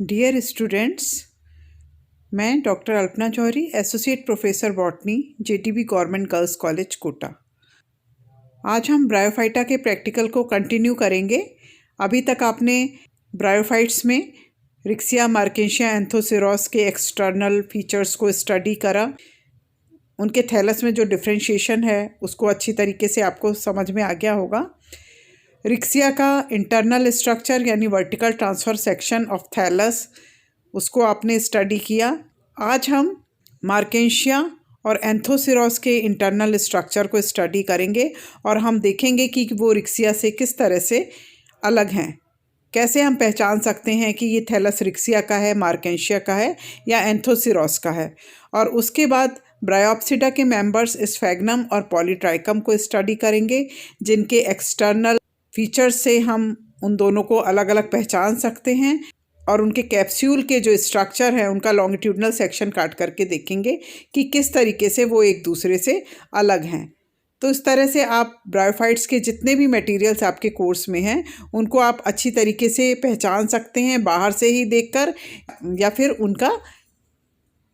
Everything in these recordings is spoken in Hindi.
डियर स्टूडेंट्स, मैं doctor Alpana Jauhari, associate professor botany, JTB government girls college Kota. आज हम ब्रायोफाइटा के प्रैक्टिकल को कंटिन्यू करेंगे। अभी तक आपने ब्रायोफाइट्स में रिक्सिया, मार्केशिया, एंथोसिरोस के एक्सटर्नल फीचर्स को स्टडी करा। उनके थैलस में जो डिफ्रेंशिएशन है उसको अच्छी तरीके से आपको समझ में आ गया होगा। रिक्सिया का इंटरनल स्ट्रक्चर यानी vertical transfer section of thallus, उसको आपने स्टडी किया। आज हम मार्केशिया और एंथोसिरोस के इंटरनल स्ट्रक्चर को स्टडी करेंगे और हम देखेंगे कि वो रिक्सिया से किस तरह से अलग हैं। कैसे हम पहचान सकते हैं कि ये थैलस रिक्सिया का है, मार्केशिया का है या एंथोसिरोस का है। और उसके बाद ब्रायोप्सिडा के मेंबर्स स्फैग्नम और पॉलीट्राइकम को स्टडी करेंगे, जिनके एक्सटर्नल फीचर्स से हम उन दोनों को अलग अलग पहचान सकते हैं। और उनके कैप्सूल के जो स्ट्रक्चर है उनका लॉन्गिट्यूडनल सेक्शन काट करके देखेंगे कि किस तरीके से वो एक दूसरे से अलग हैं। तो इस तरह से आप ब्रायोफाइट्स के जितने भी मटेरियल्स आपके कोर्स में हैं उनको आप अच्छी तरीके से पहचान सकते हैं, बाहर से ही देखकर या फिर उनका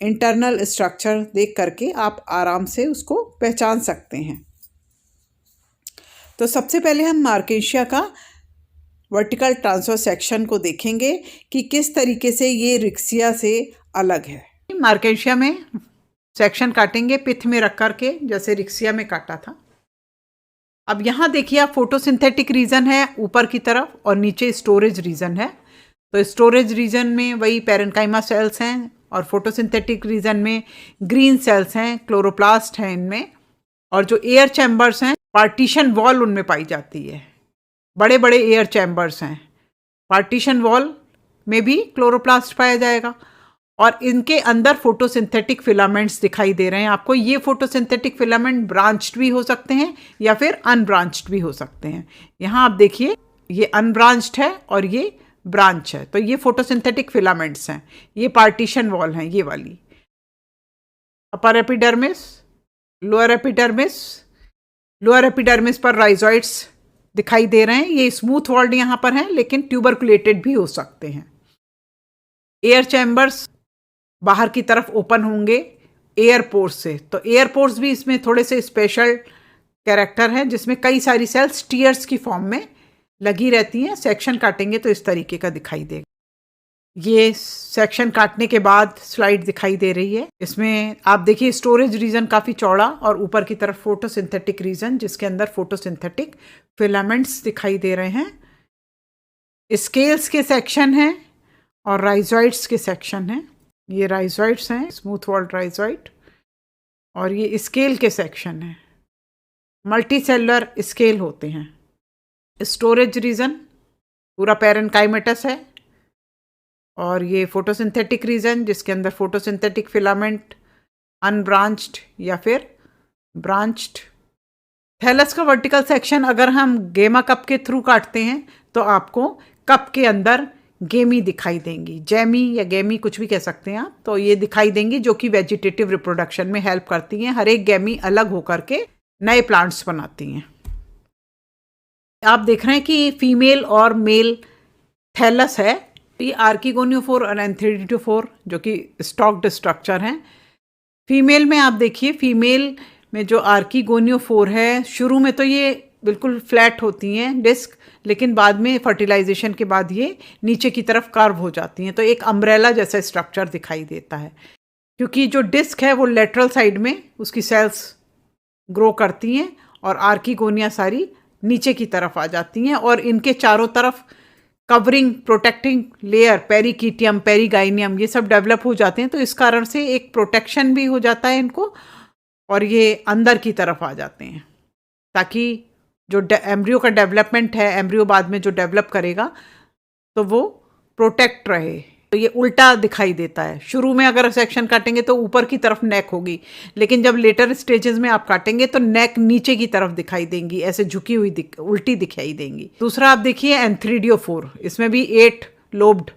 इंटरनल स्ट्रक्चर देख करके आप आराम से उसको पहचान सकते हैं। तो सबसे पहले हम मार्केशिया का वर्टिकल ट्रांसफर सेक्शन को देखेंगे कि किस तरीके से ये रिक्सिया से अलग है। मार्केशिया में सेक्शन काटेंगे पिथ में रख करके, जैसे रिक्सिया में काटा था। अब यहाँ देखिए आप, फोटोसिंथेटिक रीजन है ऊपर की तरफ और नीचे स्टोरेज रीजन है। तो स्टोरेज रीजन में वही पैरेन्काइमा सेल्स हैं और फोटोसिंथेटिक रीजन में ग्रीन सेल्स हैं, क्लोरोप्लास्ट हैं इनमें। और जो एयर चैम्बर्स हैं, पार्टीशन वॉल उनमें पाई जाती है। बड़े बड़े एयर चैम्बर्स हैं। पार्टीशन वॉल में भी क्लोरोप्लास्ट पाया जाएगा और इनके अंदर फोटोसिंथेटिक फिलामेंट्स दिखाई दे रहे हैं आपको। ये फोटोसिंथेटिक फिलामेंट ब्रांच्ड भी हो सकते हैं या फिर अनब्रांच्ड भी हो सकते हैं। यहाँ आप देखिए, ये अनब्रांच्ड है और ये ब्रांच है। तो ये फोटोसिंथेटिक फिलामेंट्स हैं, ये पार्टीशन वॉल हैं, ये वाली। Upper epidermis, lower epidermis, lower epidermis पर राइजोइड्स दिखाई दे रहे हैं। ये स्मूथ वॉल्ड यहाँ पर हैं, लेकिन ट्यूबरकुलेटेड भी हो सकते हैं। एयर चैम्बर्स बाहर की तरफ ओपन होंगे एयरपोर्ट्स से। तो एयरपोर्ट्स भी इसमें थोड़े से स्पेशल कैरेक्टर हैं, जिसमें कई सारी सेल्स टीयर्स की फॉर्म में लगी रहती हैं। सेक्शन काटेंगे तो इस तरीके का दिखाई देगा। ये सेक्शन काटने के बाद स्लाइड दिखाई दे रही है। इसमें आप देखिए स्टोरेज रीजन काफ़ी चौड़ा और ऊपर की तरफ फोटोसिंथेटिक रीजन, जिसके अंदर फोटोसिंथेटिक फिलामेंट्स दिखाई दे रहे हैं। स्केल्स के सेक्शन हैं और राइजोइड्स के सेक्शन हैं। ये राइजोइड्स हैं, स्मूथ वॉल्ड राइजोइड, और ये स्केल के सेक्शन हैं। मल्टी सेलुलर स्केल होते हैं। स्टोरेज रीजन पूरा पैरेन्काइमेटस है और ये फोटोसिंथेटिक रीजन, जिसके अंदर फोटोसिंथेटिक फिलामेंट अनब्रांच्ड या फिर ब्रांच्ड। थैलस का वर्टिकल सेक्शन अगर हम गेमा कप के थ्रू काटते हैं तो आपको कप के अंदर गेमी दिखाई देंगी। जैमी या गेमी कुछ भी कह सकते हैं आप। तो ये दिखाई देंगी, जो कि वेजिटेटिव रिप्रोडक्शन में हेल्प करती हैं। हर एक गेमी अलग होकर के नए प्लांट्स बनाती हैं। आप देख रहे हैं कि फीमेल और मेल थैलस है। ये आर्किगोनियोफोर और एंथ्रीडियोफोर जो कि स्टॉक्ड स्ट्रक्चर हैं। फीमेल में आप देखिए, फीमेल में जो आर्किगोनियोफोर है, शुरू में तो ये बिल्कुल फ्लैट होती हैं डिस्क, लेकिन बाद में फर्टिलाइजेशन के बाद ये नीचे की तरफ कर्व हो जाती हैं। तो एक अम्ब्रेला जैसा स्ट्रक्चर दिखाई देता है, क्योंकि जो डिस्क है वो लेटरल साइड में उसकी सेल्स ग्रो करती हैं और आर्किगोनिया सारी नीचे की तरफ आ जाती हैं और इनके चारों तरफ कवरिंग प्रोटेक्टिंग लेयर, पेरिकीटियम, पेरिगाइनियम, ये सब डेवलप हो जाते हैं। तो इस कारण से एक प्रोटेक्शन भी हो जाता है इनको और ये अंदर की तरफ आ जाते हैं, ताकि जो एम्ब्रियो का डेवलपमेंट है, एम्ब्रियो बाद में जो डेवलप करेगा तो वो प्रोटेक्ट रहे। तो ये उल्टा दिखाई देता है। शुरू में अगर सेक्शन काटेंगे तो ऊपर की तरफ नेक होगी, लेकिन जब लेटर स्टेजेस में आप काटेंगे तो नेक नीचे की तरफ दिखाई देंगी, ऐसे झुकी हुई उल्टी दिखाई देंगी। दूसरा आप देखिए एंथ्रीडियोफोर, इसमें भी 8 लोब्ड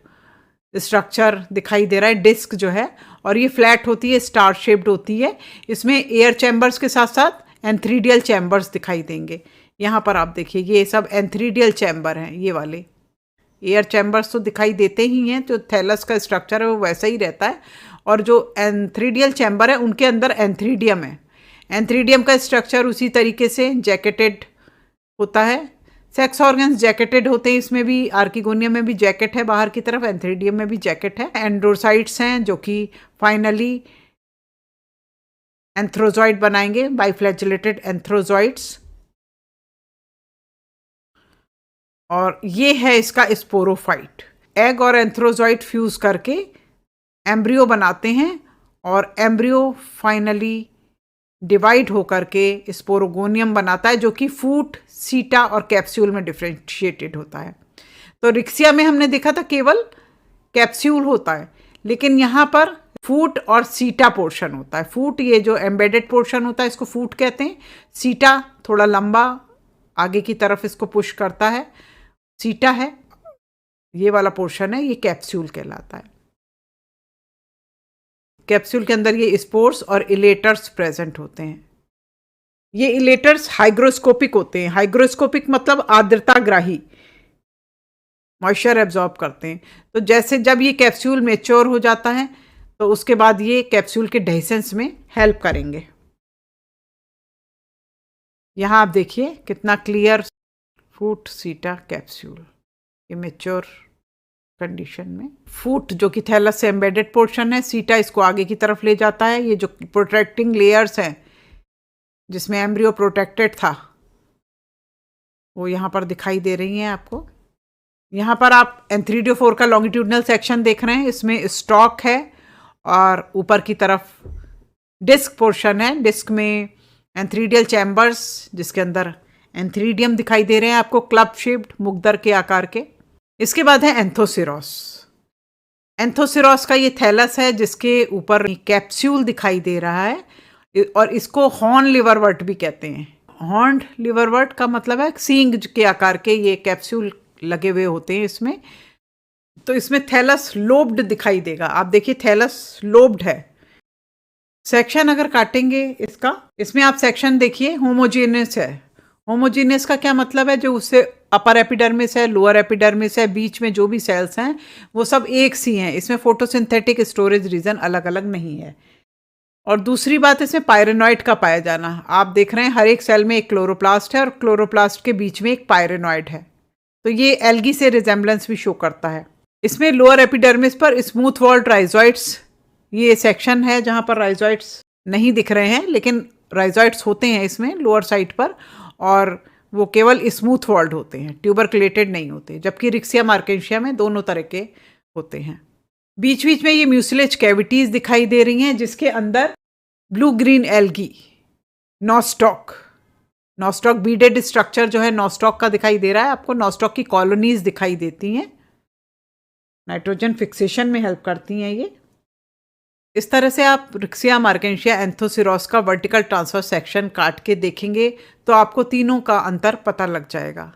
स्ट्रक्चर दिखाई दे रहा है। डिस्क जो है और ये फ्लैट होती है, स्टार शेप्ड होती है। इसमें एयर चैम्बर्स के साथ साथ एंथ्रीडियल चैम्बर्स दिखाई देंगे। यहाँ पर आप देखिए, ये सब एंथ्रीडियल चैम्बर हैं, ये वाले एयर चैम्बर्स तो दिखाई देते ही हैं, जो थैलस का स्ट्रक्चर है वो वैसा ही रहता है। और जो एंथ्रीडियल चैम्बर है उनके अंदर एंथ्रीडियम है। एंथ्रीडियम का स्ट्रक्चर उसी तरीके से जैकेटेड होता है। सेक्स ऑर्गन्स जैकेटेड होते हैं, इसमें भी आर्किगोनियम में भी जैकेट है बाहर की तरफ, एंथ्रीडियम में भी जैकेट है। एंड्रोसाइट्स हैं जो कि फाइनली एंथ्रोजॉइड बनाएंगे, बाइफ्लैजिलेटेड एंथ्रोजॉइड्स। और ये है इसका स्पोरोफाइट। एग और एंथ्रोजॉइड फ्यूज करके एम्ब्रियो बनाते हैं और एम्ब्रियो फाइनली डिवाइड होकर के स्पोरोगोनियम बनाता है, जो कि फूट, सीटा और कैप्सूल में डिफ्रेंशिएटेड होता है। तो रिक्सिया में हमने देखा था केवल कैप्सूल होता है, लेकिन यहाँ पर फूट और सीटा पोर्शन होता है। फूट ये जो एम्बेडेड पोर्शन होता है इसको फूट कहते हैं। सीटा थोड़ा लंबा आगे की तरफ इसको पुश करता है, सीटा है, ये वाला पोर्शन है, ये कैप्सूल कहलाता है। कैप्सूल के अंदर ये स्पोर्स और इलेटर्स प्रेजेंट होते हैं। ये इलेटर्स हाइग्रोस्कोपिक होते हैं। हाइग्रोस्कोपिक मतलब आर्द्रताग्राही, मॉइस्चर एब्जॉर्ब करते हैं। तो जैसे जब ये कैप्सूल मैच्योर हो जाता है तो उसके बाद ये कैप्सूल के डेhiscence में हेल्प करेंगे। यहाँ आप देखिए कितना क्लियर, फूट, सीटा, कैप्सूल, ये मैच्योर कंडीशन में। फूट जो कि थैलस से एम्बेडेड पोर्शन है, सीटा इसको आगे की तरफ ले जाता है। ये जो प्रोटेक्टिंग लेयर्स हैं जिसमें एम्ब्रियो प्रोटेक्टेड था वो यहाँ पर दिखाई दे रही हैं आपको। यहाँ पर आप एंथ्रीडियोफोर का लॉन्गिट्यूडनल सेक्शन देख रहे हैं। इसमें स्टॉक है और ऊपर की तरफ डिस्क पोर्शन है। डिस्क में एंथ्रीडियल चैम्बर्स जिसके अंदर एंथ्रीडियम दिखाई दे रहे हैं आपको, क्लब शेप्ड, मुग्दर के आकार के। इसके बाद है एंथोसिरोस। एंथोसिरोस का ये थैलस है जिसके ऊपर कैप्सूल दिखाई दे रहा है और इसको हॉर्न लिवरवर्ट भी कहते हैं। हॉर्न लिवरवर्ट का मतलब है सींग के आकार के ये कैप्सूल लगे हुए होते हैं इसमें। तो इसमें थैलस लोब्ड दिखाई देगा। आप देखिए थैलस लोब्ड है। सेक्शन अगर काटेंगे इसका, इसमें आप सेक्शन देखिए, होमोजेनियस है। होमोजेनियस का क्या मतलब है? जो उससे अपर एपिडर्मिस है, लोअर एपिडर्मिस है, बीच में जो भी सेल्स हैं वो सब एक सी हैं। इसमें फोटोसिंथेटिक स्टोरेज रीजन अलग अलग नहीं है। और दूसरी बात इसमें पायरेनॉइड का पाया जाना। आप देख रहे हैं हर एक सेल में एक क्लोरोप्लास्ट है और क्लोरोप्लास्ट के बीच में एक पायरेनॉइड है। तो ये एल्गी से रिजेम्बलेंस भी शो करता है। इसमें लोअर एपिडर्मिस पर स्मूथ वॉल्ड राइजोइड्स, ये सेक्शन है जहाँ पर राइजोइड्स नहीं दिख रहे हैं, लेकिन राइजोइड्स होते हैं इसमें लोअर साइड पर, और वो केवल स्मूथ वॉल्ड होते हैं, ट्यूबरकुलेटेड नहीं होते। जबकि रिक्सिया मार्केंशिया में दोनों तरह के होते हैं। बीच बीच में ये म्यूसिलेज कैविटीज दिखाई दे रही हैं जिसके अंदर blue green algae, nostoc beaded structure जो है नॉस्टॉक का दिखाई दे रहा है आपको। नॉस्टॉक की कॉलोनीज दिखाई देती हैं, नाइट्रोजन फिक्सेशन में हेल्प करती हैं ये। इस तरह से आप रिक्सिया मार्केंशिया एंथोसिरोस का वर्टिकल ट्रांसफर सेक्शन काट के देखेंगे तो आपको तीनों का अंतर पता लग जाएगा।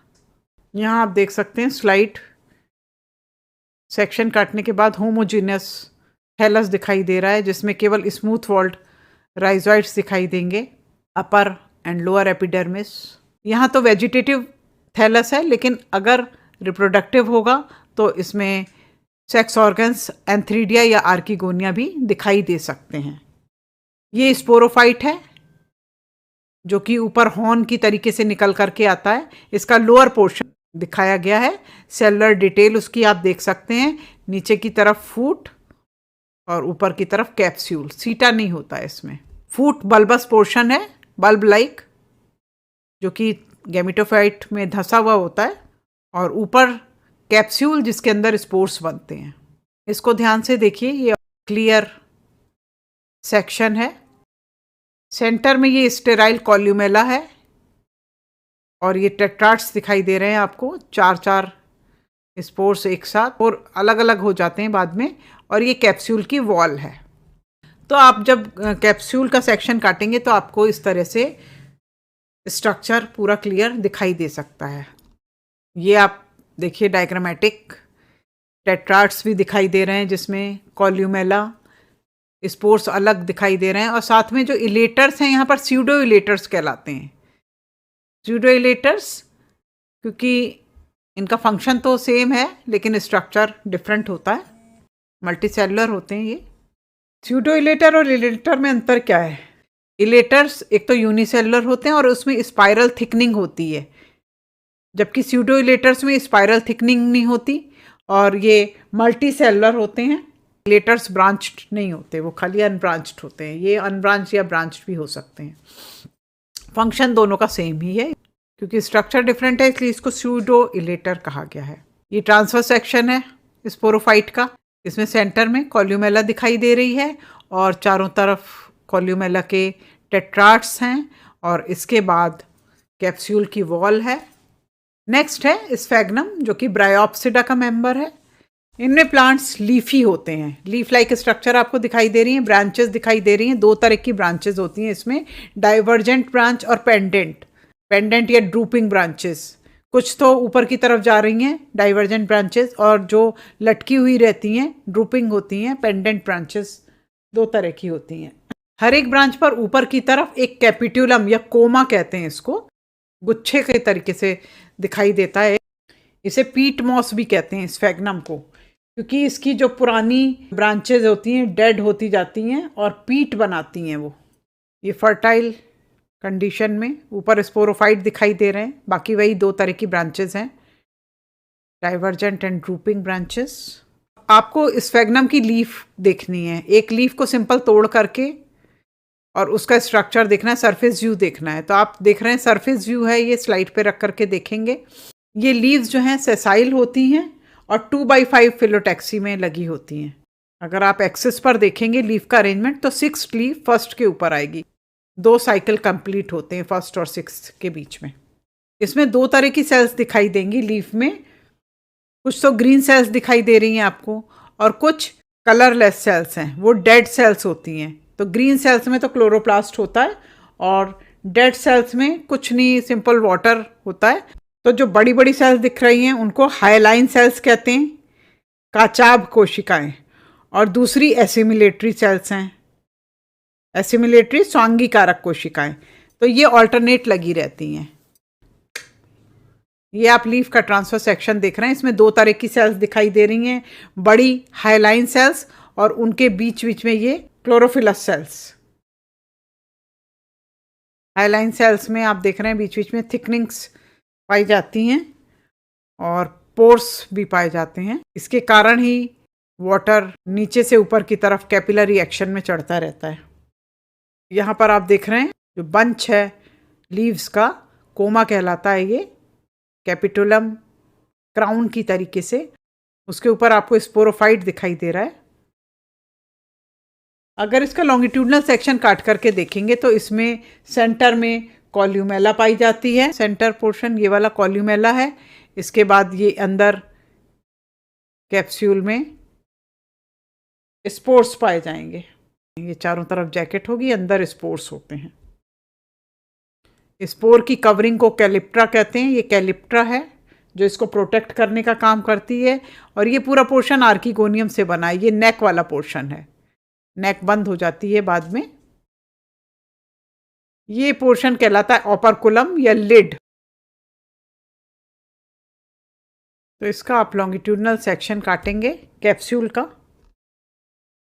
यहाँ आप देख सकते हैं स्लाइड, सेक्शन काटने के बाद होमोजीनियस थैलस दिखाई दे रहा है जिसमें केवल स्मूथ वॉल्ड राइजोइड्स दिखाई देंगे, अपर एंड लोअर एपिडर्मिस। यहाँ तो वेजिटेटिव थैलस है, लेकिन अगर रिप्रोडक्टिव होगा तो इसमें सेक्स ऑर्गन्स, एंथ्रीडिया या आर्किगोनिया भी दिखाई दे सकते हैं। ये स्पोरोफाइट है जो कि ऊपर हॉर्न की तरीके से निकल करके आता है। इसका लोअर पोर्शन दिखाया गया है, सेलुलर डिटेल उसकी आप देख सकते हैं। नीचे की तरफ फूट और ऊपर की तरफ कैप्सूल, सीटा नहीं होता है इसमें। फूट बल्बस पोर्शन है, बल्ब लाइक, जो कि गैमेटोफाइट में धंसा हुआ होता है, और ऊपर कैप्सूल जिसके अंदर स्पोर्स बनते हैं। इसको ध्यान से देखिए, ये क्लियर सेक्शन है। सेंटर में ये स्टेराइल कॉल्यूमेला है और ये टेट्राड्स दिखाई दे रहे हैं आपको, 4 स्पोर्स एक साथ, और अलग अलग हो जाते हैं बाद में। और ये कैप्सूल की वॉल है। तो आप जब कैप्सूल का सेक्शन काटेंगे तो आपको इस तरह से स्ट्रक्चर पूरा क्लियर दिखाई दे सकता है। ये आप देखिए डायग्रामेटिक टेट्राड्स भी दिखाई दे रहे हैं जिसमें कॉल्यूमेला, स्पोर्स अलग दिखाई दे रहे हैं, और साथ में जो इलेटर्स हैं यहाँ पर स्यूडो इलेटर्स कहलाते हैं। स्यूडो इलेटर्स क्योंकि इनका फंक्शन तो सेम है लेकिन स्ट्रक्चर डिफरेंट होता है, मल्टीसेलुलर होते हैं ये। स्यूडो इलेटर और इलेटर में अंतर क्या है? इलेटर्स एक तो यूनिसेलुलर होते हैं और उसमें स्पाइरल थिकनिंग होती है, जबकि स्यूडो इलेटर्स में स्पाइरल थिकनिंग नहीं होती और ये मल्टी सेलुलर होते हैं। इलेटर्स ब्रांच्ड नहीं होते, वो खाली अनब्रांच्ड होते हैं। ये अनब्रांच्ड या ब्रांच्ड भी हो सकते हैं। फंक्शन दोनों का सेम ही है, क्योंकि स्ट्रक्चर डिफरेंट है इसलिए इसको स्यूडो इलेटर कहा गया है। ये ट्रांसफर सेक्शन है स्पोरोफाइट का। इसमें सेंटर में कॉल्यूमेला दिखाई दे रही है और चारों तरफ कॉल्यूमेला के टेट्राड्स हैं और इसके बाद कैप्सूल की वॉल है। नेक्स्ट है स्फेग्नम, जो कि ब्रायोप्सिडा का मेंबर है। इनमें प्लांट्स लीफी होते हैं, लीफ लाइक स्ट्रक्चर आपको दिखाई दे रही हैं, ब्रांचेस दिखाई दे रही हैं। दो तरह की ब्रांचेस होती हैं इसमें, डाइवर्जेंट ब्रांच और पेंडेंट या ड्रूपिंग ब्रांचेस। कुछ तो ऊपर की तरफ जा रही हैं डाइवर्जेंट ब्रांचेस, और जो लटकी हुई रहती हैं ड्रूपिंग होती हैं पेंडेंट ब्रांचेस। दो तरह की होती हैं। हर एक ब्रांच पर ऊपर की तरफ एक कैपिट्यूलम या कोमा कहते हैं इसको, गुच्छे के तरीके से दिखाई देता है। इसे पीट मॉस भी कहते हैं स्फेग्नम को, क्योंकि इसकी जो पुरानी ब्रांचेज होती हैं डेड होती जाती हैं और पीट बनाती हैं वो। ये फर्टाइल कंडीशन में ऊपर स्पोरोफाइट दिखाई दे रहे हैं। बाकी वही दो तरह की ब्रांचेज हैं, डाइवर्जेंट एंड ड्रूपिंग ब्रांचेस। आपको स्फेग्नम की लीफ देखनी है, एक लीफ को सिंपल तोड़ करके और उसका स्ट्रक्चर देखना है, सरफेस व्यू देखना है। तो आप देख रहे हैं सरफेस व्यू है, ये स्लाइड पे रख करके देखेंगे। ये लीव्स जो हैं सेसाइल होती हैं और 2x5 फिलोटैक्सी में लगी होती हैं। अगर आप एक्सिस पर देखेंगे लीफ का अरेंजमेंट तो 6 लीफ फर्स्ट के ऊपर आएगी। 2 साइकिल कंप्लीट होते हैं फर्स्ट और 6 के बीच में। इसमें 2 तरह की सेल्स दिखाई देंगी लीफ में। कुछ तो ग्रीन सेल्स दिखाई दे रही हैं आपको और कुछ कलरलेस सेल्स हैं, वो डेड सेल्स होती हैं। तो ग्रीन सेल्स में तो क्लोरोप्लास्ट होता है और डेड सेल्स में कुछ नहीं, सिंपल वाटर होता है। तो जो बड़ी बड़ी सेल्स दिख रही हैं उनको हाइलाइन सेल्स कहते हैं, काचाब कोशिकाएं, और दूसरी एसिमिलेटरी सेल्स हैं, एसिमिलेटरी स्वांगीकारक कोशिकाएं। तो ये ऑल्टरनेट लगी रहती हैं। ये आप लीफ का ट्रांसफर सेक्शन देख रहे हैं। इसमें 2 तरह की सेल्स दिखाई दे रही हैं, बड़ी हाइलाइन सेल्स और उनके बीच बीच में ये क्लोरोफिलस सेल्स। हाइलाइन सेल्स में आप देख रहे हैं बीच बीच में थिकनिंग्स पाई जाती हैं और पोर्स भी पाए जाते हैं। इसके कारण ही वाटर नीचे से ऊपर की तरफ कैपिलरी एक्शन में चढ़ता रहता है। यहाँ पर आप देख रहे हैं जो बंच है लीव्स का, कोमा कहलाता है ये, कैपिटुलम क्राउन की तरीके से। उसके ऊपर आपको स्पोरोफाइट दिखाई दे रहा है। अगर इसका लॉन्गिट्यूडनल सेक्शन काट करके देखेंगे तो इसमें सेंटर में कॉल्यूमेला पाई जाती है। सेंटर पोर्शन ये वाला कॉल्यूमेला है। इसके बाद ये अंदर कैप्सूल में स्पोर्स पाए जाएंगे। ये चारों तरफ जैकेट होगी, अंदर स्पोर्स होते हैं। स्पोर की कवरिंग को कैलिप्ट्रा कहते हैं। ये कैलिप्ट्रा है जो इसको प्रोटेक्ट करने का काम करती है। और ये पूरा पोर्शन आर्किगोनियम से बना है। ये नेक वाला पोर्शन है, नेक बंद हो जाती है बाद में। ये पोर्शन कहलाता है ओपर्कुलम या लिड। तो इसका आप लॉन्गिट्यूडनल सेक्शन काटेंगे कैप्सूल का।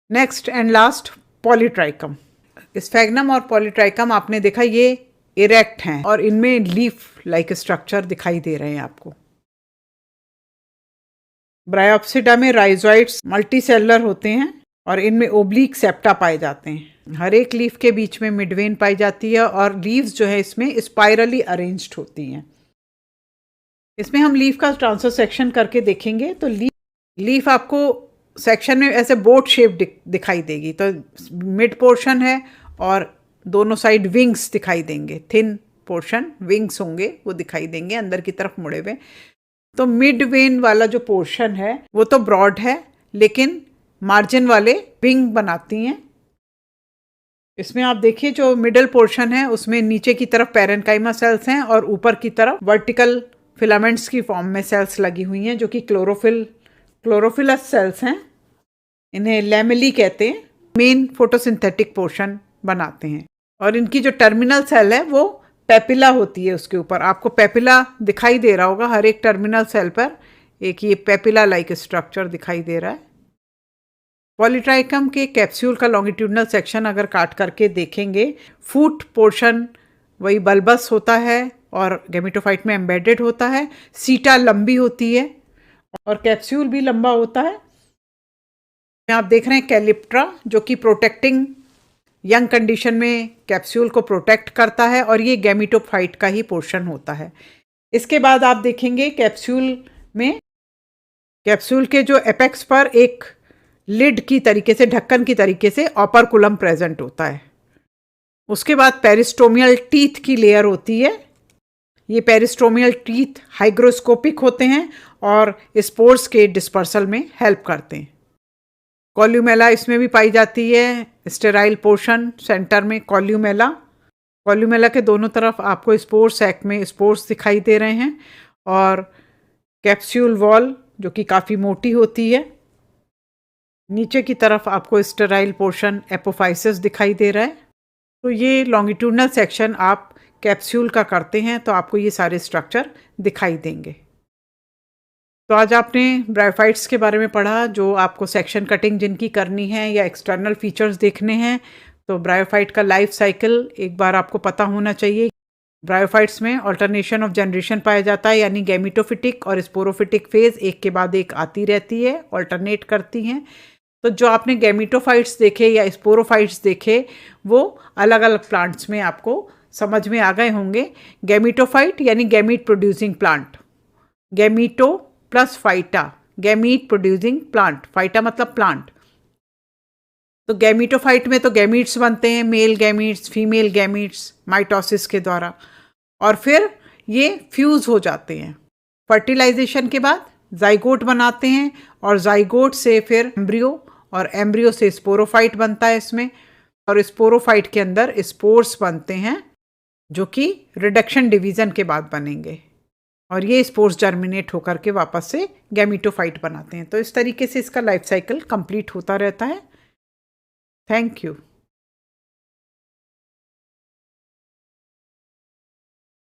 Next and last Polytrichum. स्फेग्नम और पॉलीट्राइकम आपने देखा ये इरेक्ट हैं और इनमें लीफ लाइक स्ट्रक्चर दिखाई दे रहे हैं आपको। ब्रायोप्सिडा में राइजोइड्स मल्टीसेलुलर होते हैं और इनमें ओब्लिक सेप्टा पाए जाते हैं। हर एक लीफ के बीच में मिडवेन पाई जाती है और लीव्स जो है इसमें स्पाइरली अरेंज्ड होती हैं। इसमें हम लीफ का ट्रांसफर सेक्शन करके देखेंगे तो लीफ आपको सेक्शन में ऐसे बोट शेप दिखाई देगी। तो मिड पोर्शन है और दोनों साइड विंग्स दिखाई देंगे, थिन पोर्शन विंग्स होंगे वो दिखाई देंगे अंदर की तरफ मुड़े हुए। तो मिड वेन वाला जो पोर्शन है वो तो ब्रॉड है, लेकिन मार्जिन वाले विंग बनाती हैं। इसमें आप देखिए जो मिडल पोर्शन है उसमें नीचे की तरफ पैरेन्काइमा सेल्स हैं और ऊपर की तरफ वर्टिकल फिलामेंट्स की फॉर्म में सेल्स लगी हुई हैं जो कि क्लोरोफिलस सेल्स हैं। इन्हें लैमेली कहते हैं। मेन फोटोसिंथेटिक पोर्शन बनाते हैं और इनकी जो टर्मिनल सेल है वो पेपिला होती है उसके ऊपर, आपको पेपिला दिखाई दे रहा होगा हर एक टर्मिनल सेल पर, एक ये पेपिला लाइक स्ट्रक्चर दिखाई दे रहा है। पॉलीट्राइकम के कैप्सूल का लॉन्गिट्यूडनल सेक्शन अगर काट करके देखेंगे, फूट पोर्शन वही बल्बस होता है और गैमेटोफाइट में एम्बेडेड होता है। सीटा लंबी होती है और कैप्सूल भी लंबा होता है। आप देख रहे हैं कैलिप्ट्रा, जो कि प्रोटेक्टिंग यंग कंडीशन में कैप्सूल को प्रोटेक्ट करता है, और ये गैमेटोफाइट का ही पोर्शन होता है। इसके बाद आप देखेंगे कैप्सूल में, कैप्सूल के जो एपेक्स पर एक लिड की तरीके से, ढक्कन की तरीके से ऑपरकुलम प्रेजेंट होता है। उसके बाद पेरिस्टोमियल टीथ की लेयर होती है। ये पेरिस्टोमियल टीथ हाइग्रोस्कोपिक होते हैं और स्पोर्स के डिस्पर्सल में हेल्प करते हैं। कॉल्यूमेला इसमें भी पाई जाती है, स्टेराइल पोर्शन सेंटर में कॉल्यूमेला। कॉल्यूमेला के दोनों तरफ आपको स्पोर सैक में स्पोर्स दिखाई दे रहे हैं, और कैप्सूल वॉल जो कि काफ़ी मोटी होती है। नीचे की तरफ आपको स्टेराइल पोर्शन एपोफाइसिस दिखाई दे रहा है। तो ये लॉन्गिट्यूडनल सेक्शन आप कैप्सूल का करते हैं तो आपको ये सारे स्ट्रक्चर दिखाई देंगे। तो आज आपने ब्रायोफाइट्स के बारे में पढ़ा, जो आपको सेक्शन कटिंग जिनकी करनी है या एक्सटर्नल फीचर्स देखने हैं, तो ब्रायोफाइट का लाइफ साइकिल एक बार आपको पता होना चाहिए। ब्रायोफाइट्स में ऑल्टरनेशन ऑफ जनरेशन पाया जाता है, यानी गैमेटोफिटिक और स्पोरोफिटिक फेज एक के बाद एक आती रहती है, ऑल्टरनेट करती हैं। तो जो आपने गैमेटोफाइट्स देखे या स्पोरोफाइट्स देखे, वो अलग अलग प्लांट्स में आपको समझ में आ गए होंगे। गैमेटोफाइट यानी gamete producing plant, gameto plus phyta, gamete producing plant, phyta मतलब प्लांट। तो गैमीटोफाइट में तो गैमीट्स बनते हैं, male gametes, female gametes, mitosis के द्वारा, और फिर ये फ्यूज हो जाते हैं। फर्टिलाइजेशन के बाद जाइगोट बनाते हैं, और जाइगोट से फिर एम्ब्रियो, और एम्ब्रियो से स्पोरोफाइट बनता है इसमें, और स्पोरोफाइट के अंदर स्पोर्स बनते हैं, जो कि रिडक्शन डिवीजन के बाद बनेंगे, और ये स्पोर्स जर्मिनेट होकर के वापस से गैमेटोफाइट बनाते हैं। तो इस तरीके से इसका लाइफ साइकिल कंप्लीट होता रहता है। Thank you.